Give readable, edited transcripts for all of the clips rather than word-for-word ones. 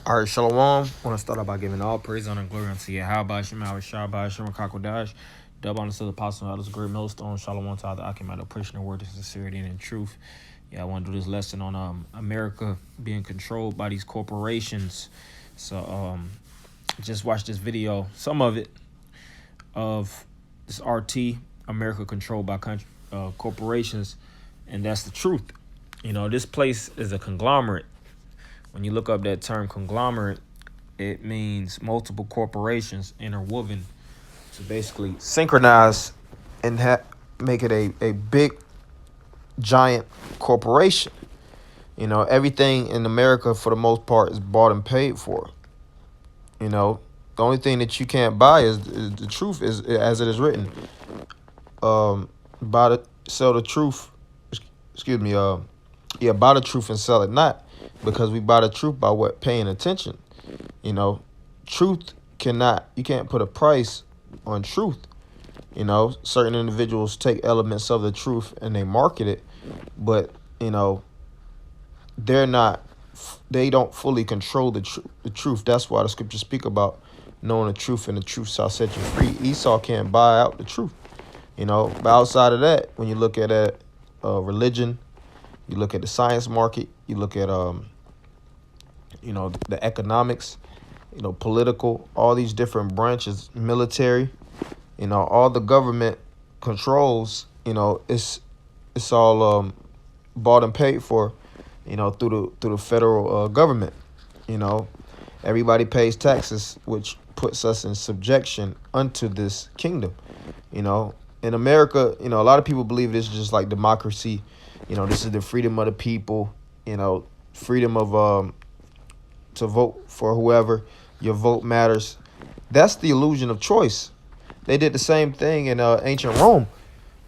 All right, Shalom. I want to start out by giving all praise, honor, and glory unto Yahweh, Shema, Shabbat, Shema, Kakodash. Double honor to the apostle, others, great millstone, Shalom to the Akim, oppression, word of sincerity and in truth. Yeah, I want to do this lesson on America being controlled by these corporations. So, just watch this video, some of it, of this RT, America controlled by corporations, and that's the truth. You know, this place is a conglomerate. When you look up that term conglomerate, it means multiple corporations interwoven to basically synchronize and make it a big, giant corporation. You know, everything in America, for the most part, is bought and paid for. You know, the only thing that you can't buy is the truth, is as it is written. Sell the truth. Excuse me. Buy the truth and sell it not, because we buy the truth by paying attention. You know, truth you can't put a price on truth. You know, certain individuals take elements of the truth and they market it, but you know, they don't fully control the truth. That's why the scriptures speak about knowing the truth, and the truth shall set you free. Esau can't buy out the truth. You know, but outside of that, when you look at religion, you look at the science market, you look at you know, the economics, you know, political, all these different branches, military, you know, all the government controls, you know, it's all bought and paid for, you know, through the federal government. You know, everybody pays taxes, which puts us in subjection unto this kingdom. You know, in America, you know, a lot of people believe this is just like democracy. You know, this is the freedom of the people, you know, freedom of to vote for whoever. Your vote matters. That's the illusion of choice. They did the same thing in ancient Rome.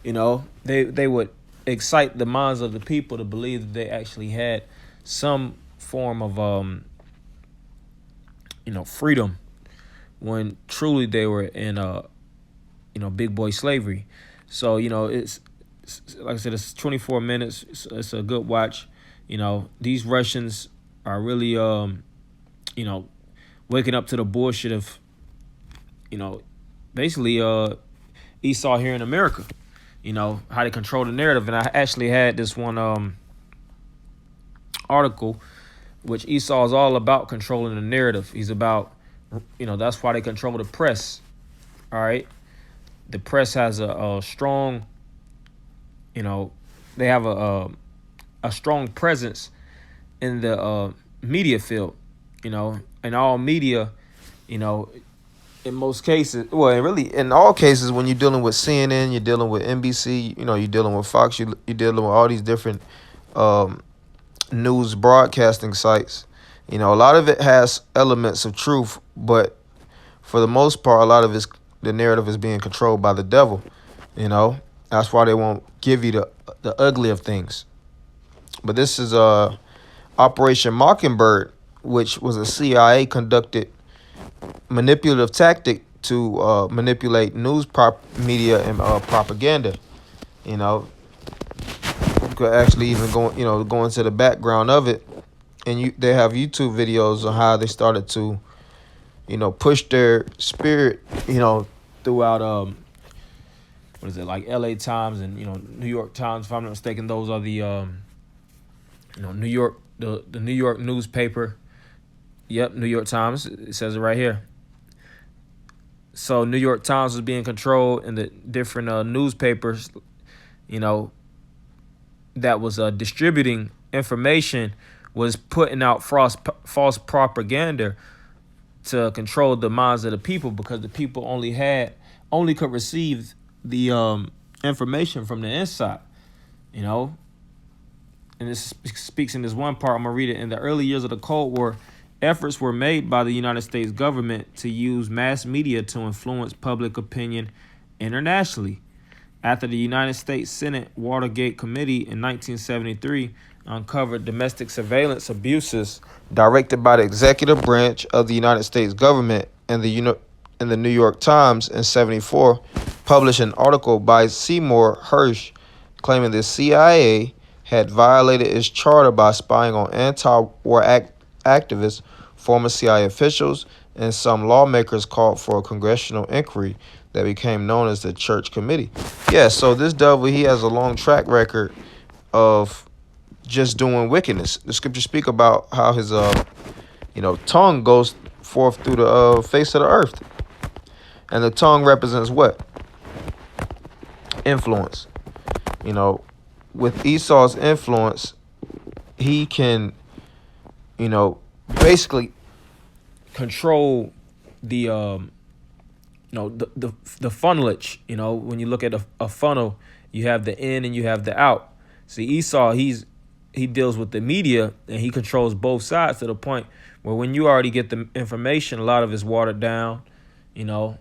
You know, they would excite the minds of the people to believe that they actually had some form of you know, freedom, when truly they were in you know, big boy slavery. So, you know, it's like I said, it's 24 minutes. It's a good watch. You know, these Russians are really you know, waking up to the bullshit of, you know, basically Esau here in America. You know, how they control the narrative. And I actually had this one article, which Esau is all about controlling the narrative. He's about, you know, that's why they control the press. All right. The press has a strong, you know, they have a strong presence in the media field. You know, in all media, you know, in most cases, well, really in all cases, when you're dealing with CNN, you're dealing with NBC, you know, you're dealing with Fox, you're dealing with all these different news broadcasting sites. You know, a lot of it has elements of truth, but for the most part, a lot of the narrative is being controlled by the devil. You know, that's why they won't give you the ugly of things. But this is Operation Mockingbird, which was a CIA conducted manipulative tactic to manipulate news media and propaganda. You know, you could actually even go into the background of it, and they have YouTube videos on how they started to, you know, push their spirit, you know, throughout what is it, like LA Times and, you know, New York Times, if I'm not mistaken. Those are the you know, New York, the New York newspaper. Yep, New York Times. It says it right here. So New York Times was being controlled, and the different newspapers, you know, that was distributing information was putting out false propaganda to control the minds of the people, because the people only could receive the information from the inside, you know. And this speaks in this one part. I'm gonna read it. In the early years of the Cold War, efforts were made by the United States government to use mass media to influence public opinion internationally. After the United States Senate Watergate Committee in 1973 uncovered domestic surveillance abuses directed by the executive branch of the United States government, and the New York Times in 1974 published an article by Seymour Hersh claiming the CIA had violated its charter by spying on anti-war activists Former CIA officials and some lawmakers called for a congressional inquiry that became known as the Church Committee. Yeah, so this devil, he has a long track record of just doing wickedness. The scriptures speak about how his tongue goes forth through the face of the earth. And the tongue represents what? Influence. You know, with Esau's influence, he can, basically control the the funnelage. When you look at a funnel, you have the in and you have the out. See, Esau, he deals with the media and he controls both sides to the point where when you already get the information, a lot of it's watered down. The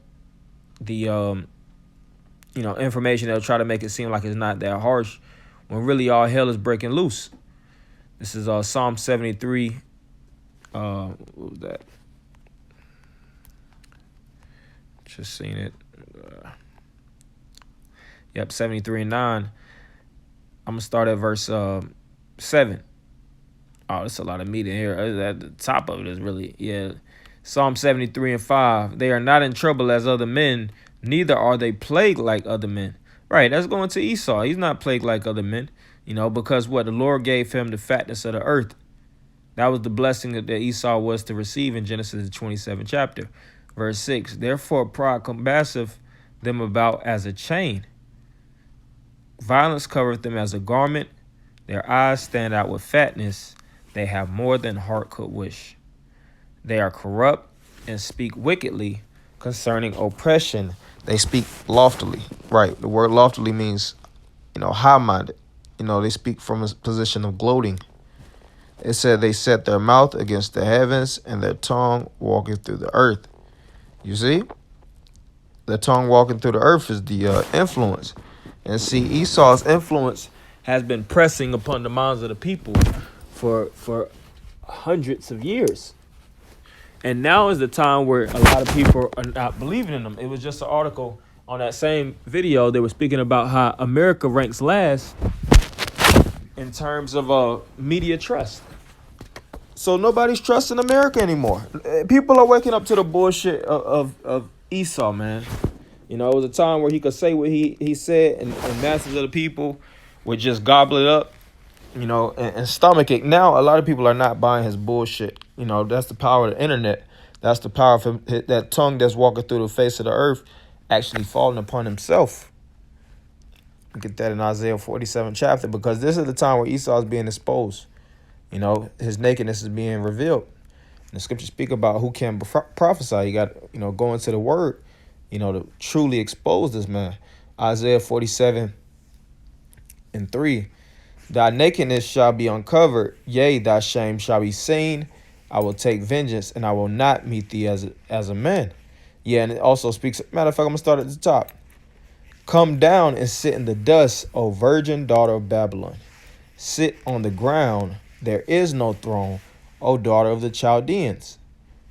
information they'll try to make it seem like it's not that harsh, when really all hell is breaking loose. This is Psalm 73. What was that? Just seen it. Yep, 73 and 9. I'm gonna start at verse 7. Oh, there's a lot of meat in here. At the top of it is really, Psalm 73 and 5. They are not in trouble as other men, neither are they plagued like other men. Right, that's going to Esau. He's not plagued like other men, because what the Lord gave him the fatness of the earth. That was the blessing that Esau was to receive in Genesis the 27th chapter. Verse 6, therefore pride compasseth them about as a chain. Violence covereth them as a garment. Their eyes stand out with fatness. They have more than heart could wish. They are corrupt and speak wickedly concerning oppression. They speak loftily. Right. The word loftily means, high-minded. They speak from a position of gloating. It said they set their mouth against the heavens and their tongue walking through the earth. You see? The tongue walking through the earth is the influence. And see, Esau's influence has been pressing upon the minds of the people for hundreds of years. And now is the time where a lot of people are not believing in them. It was just an article on that same video. They were speaking about how America ranks last in terms of media trust. So nobody's trusting America anymore. People are waking up to the bullshit of Esau, man. It was a time where he could say what he said and masses of the people would just gobble it up, and stomach it. Now, a lot of people are not buying his bullshit. That's the power of the internet. That's the power of him, that tongue that's walking through the face of the earth actually falling upon himself. Get that in Isaiah 47 chapter, because this is the time where Esau is being exposed. His nakedness is being revealed. And the scriptures speak about who can prophesy. You got, go into the word, to truly expose this man. Isaiah 47 and 3. Thy nakedness shall be uncovered, yea, thy shame shall be seen. I will take vengeance, and I will not meet thee as a man. Yeah, and it also speaks, matter of fact, I'm going to start at the top. Come down and sit in the dust, O virgin daughter of Babylon. Sit on the ground, there is no throne, O daughter of the Chaldeans.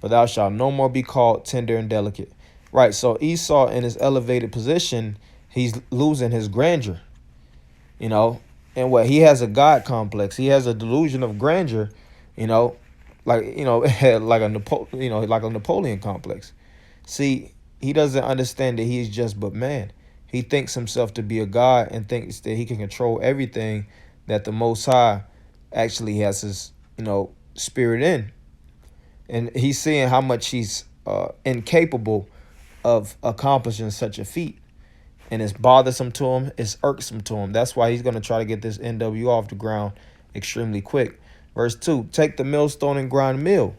For thou shalt no more be called tender and delicate. Right, so Esau in his elevated position, he's losing his grandeur. And what he has a God complex. He has a delusion of grandeur, like a Napoleon complex. See, he doesn't understand that he's just but man. He thinks himself to be a God and thinks that he can control everything that the Most High actually has his, spirit in. And he's seeing how much he's incapable of accomplishing such a feat. And it's bothersome to him. It's irksome to him. That's why he's going to try to get this NW off the ground extremely quick. Verse 2, take the millstone and grind meal.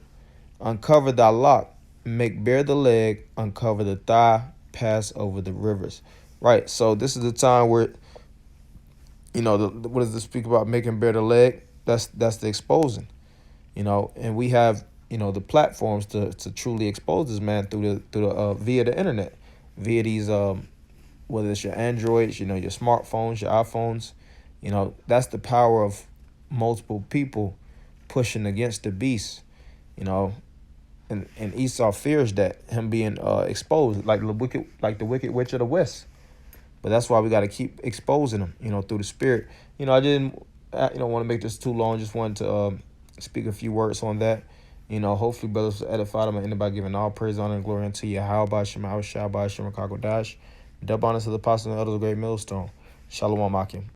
Uncover thy lock. Make bare the leg. Uncover the thigh. Pass over the rivers. Right. So this is the time where, what does this speak about? Making bare the leg. That's the exposing, and we have, the platforms to truly expose this man through the via the internet, via these, whether it's your Androids, your smartphones, your iPhones, that's the power of multiple people pushing against the beast, and Esau fears that, him being exposed like the wicked witch of the west. But that's why we got to keep exposing them, through the spirit. I didn't want to make this too long. Just wanted to speak a few words on that. Hopefully brothers was edified. I'm going to end by giving all praise, honor, and glory unto you. How about Shema, Shabbat, Shema, Dash. Double honors to the apostles and elders of the great millstone. Shalom, Akim.